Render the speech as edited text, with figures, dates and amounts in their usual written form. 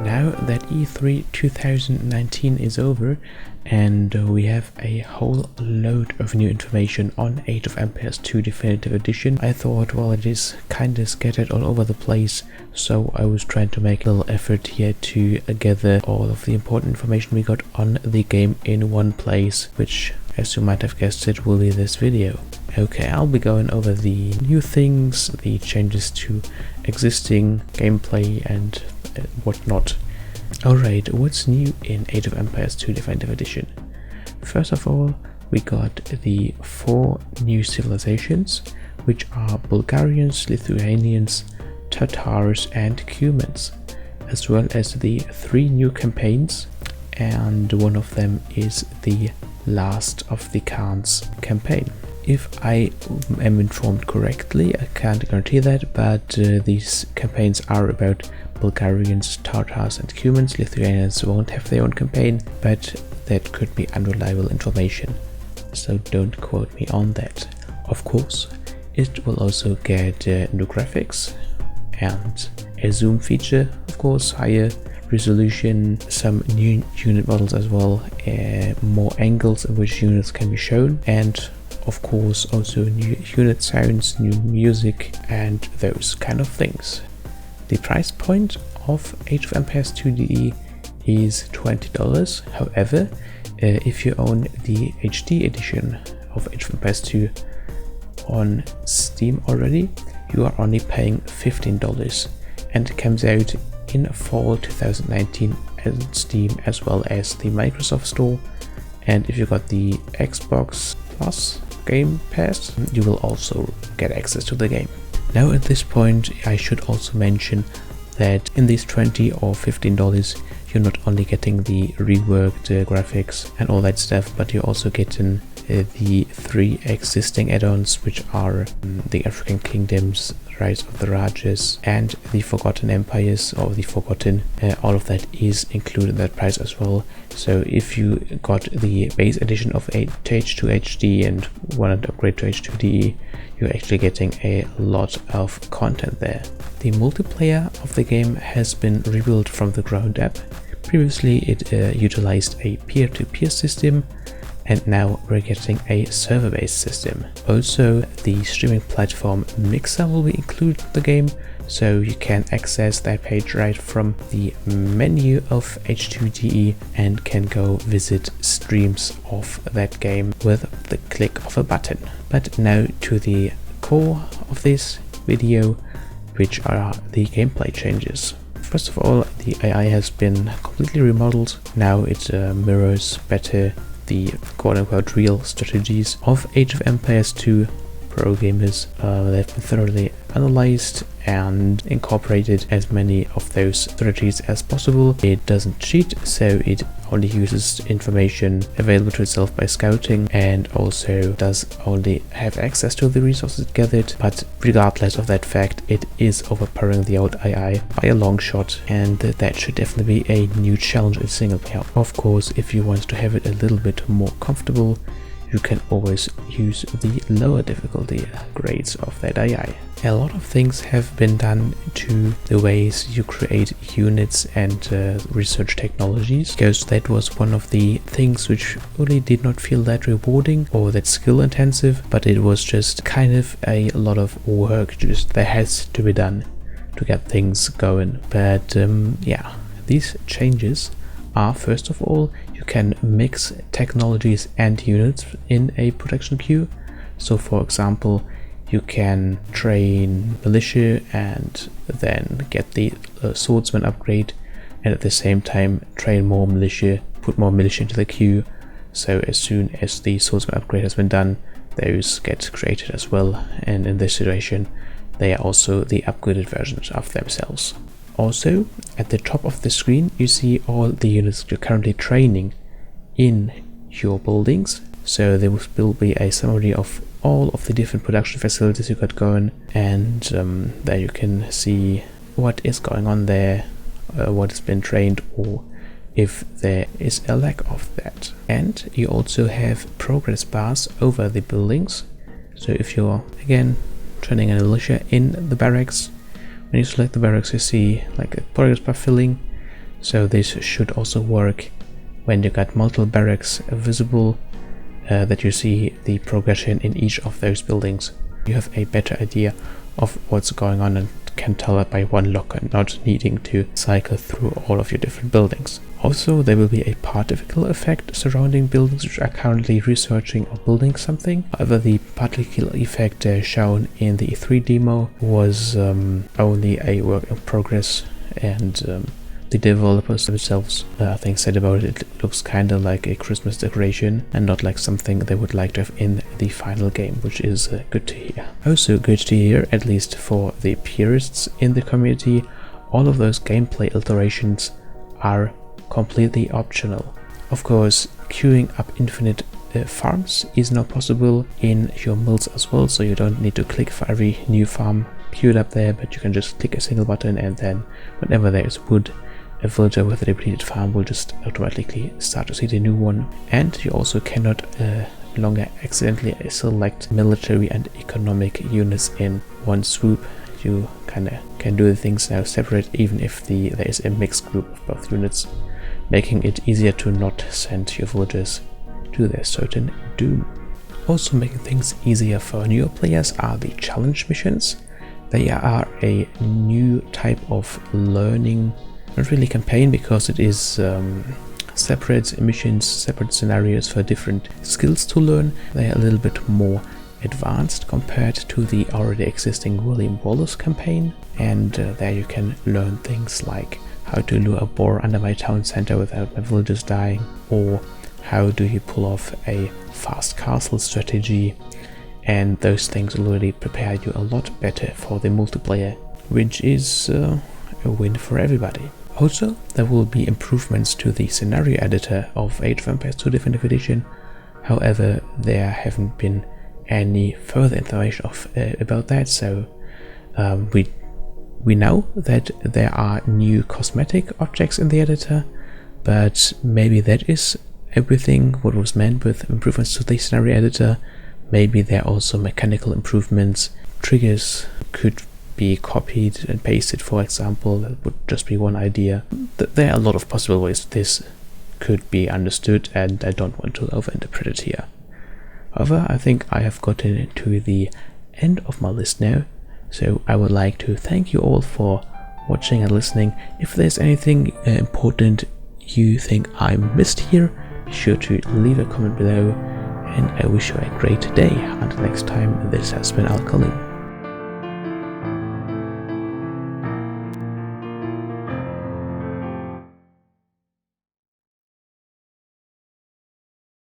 Now that E3 2019 is over and we have a whole load of new information on Age of Empires 2 Definitive Edition, I thought, well, it is kinda scattered all over the place, so I was trying to make a little effort here to gather all of the important information we got on the game in one place, which, as you might have guessed, it will be this video. Okay, I'll be going over the new things, the changes to existing gameplay and whatnot. Alright, what's new in Age of Empires 2 Definitive Edition? First of all, we got the 4 new civilizations, which are Bulgarians, Lithuanians, Tatars and Cumans, as well as the 3 new campaigns, and one of them is the Last of the Khans campaign. If I am informed correctly, I can't guarantee that, but these campaigns are about Bulgarians, Tatars and Cumans. Lithuanians won't have their own campaign, but that could be unreliable information, so don't quote me on that. Of course, it will also get new graphics and a zoom feature, of course, higher resolution, some new unit models as well, more angles in which units can be shown, and of course also new unit sounds, new music and those kind of things. The price point of Age of Empires 2 DE is $20. However, if you own the HD edition of Age of Empires 2 on Steam already, you are only paying $15, and it comes out in fall 2019 on Steam as well as the Microsoft Store. And if you got the Xbox Plus Game Pass, you will also get access to the game. Now at this point I should also mention that in these $20 or $15 you're not only getting the reworked graphics and all that stuff, but you're also getting the 3 existing add-ons, which are the African Kingdoms, Rise of the Rajas and the Forgotten Empires, or the Forgotten. All of that is included in that price as well. So if you got the base edition of H2 HD and wanted to upgrade to H2 DE, you're actually getting a lot of content there. The multiplayer of the game has been rebuilt from the ground up. Previously it utilized a peer-to-peer system, and now we're getting a server-based system. Also, the streaming platform Mixer will be included in the game, so you can access that page right from the menu of H2DE and can go visit streams of that game with the click of a button. But now to the core of this video, which are the gameplay changes. First of all, the AI has been completely remodeled. Now it mirrors better the quote-unquote real strategies of Age of Empires 2. Pro gamers, they've been thoroughly analyzed and incorporated as many of those strategies as possible. It doesn't cheat, so it only uses information available to itself by scouting, and also does only have access to the resources gathered. But regardless of that fact, it is overpowering the old AI by a long shot, and that should definitely be a new challenge in single player. Of course, if you want to have it a little bit more comfortable, you can always use the lower difficulty grades of that AI. A lot of things have been done to the ways you create units and research technologies, because that was one of the things which really did not feel that rewarding or that skill intensive, but it was just kind of a lot of work just that has to be done to get things going. But yeah, these changes are, first of all, you can mix technologies and units in a production queue. So for example, you can train militia and then get the swordsman upgrade, and at the same time train more militia, put more militia into the queue. So as soon as the swordsman upgrade has been done, those get created as well, and in this situation they are also the upgraded versions of themselves. Also, at the top of the screen you see all the units you're currently training in your buildings. So there will be a summary of all of the different production facilities you got going, and there you can see what is going on there, what has been trained, or if there is a lack of that. And you also have progress bars over the buildings. So if you're again training a militia in the barracks, when you select the barracks you see like a progress bar filling. So this should also work when you got multiple barracks visible, that you see the progression in each of those buildings. You have a better idea of what's going on and can tell it by one look and not needing to cycle through all of your different buildings. Also, there will be a particle effect surrounding buildings which are currently researching or building something. However, the particle effect shown in the E3 demo was only a work in progress, and the developers themselves, I think, said about it, it looks kind of like a Christmas decoration and not like something they would like to have in the final game, which is good to hear. Also good to hear, at least for the purists in the community, all of those gameplay alterations are completely optional. Of course, queuing up infinite farms is not possible in your mills as well, so you don't need to click for every new farm queued up there, but you can just click a single button, and then whenever there is wood, a villager with a depleted farm will just automatically start to see the new one. And you also cannot longer accidentally select military and economic units in one swoop. You kinda can do the things now separate, even if there is a mixed group of both units, making it easier to not send your villagers to their certain doom. Also making things easier for newer players are the challenge missions. They are a new type of learning, not really campaign, because it is separate missions, separate scenarios for different skills to learn. They are a little bit more advanced compared to the already existing William Wallace campaign, and there you can learn things like how to lure a boar under my town center without my villagers dying, or how do you pull off a fast castle strategy, and those things will really prepare you a lot better for the multiplayer, which is a win for everybody. Also, there will be improvements to the scenario editor of Age of Empires 2 Definitive Edition. However, there haven't been any further information about that, so we know that there are new cosmetic objects in the editor, but maybe that is everything what was meant with improvements to the scenario editor. Maybe there are also mechanical improvements. Triggers could be copied and pasted, for example. That would just be one idea. There are a lot of possible ways this could be understood, and I don't want to overinterpret it here. However, I think I have gotten to the end of my list now, so I would like to thank you all for watching and listening. If there's anything important you think I missed here, be sure to leave a comment below, and I wish you a great day. Until next time, this has been Alkaline.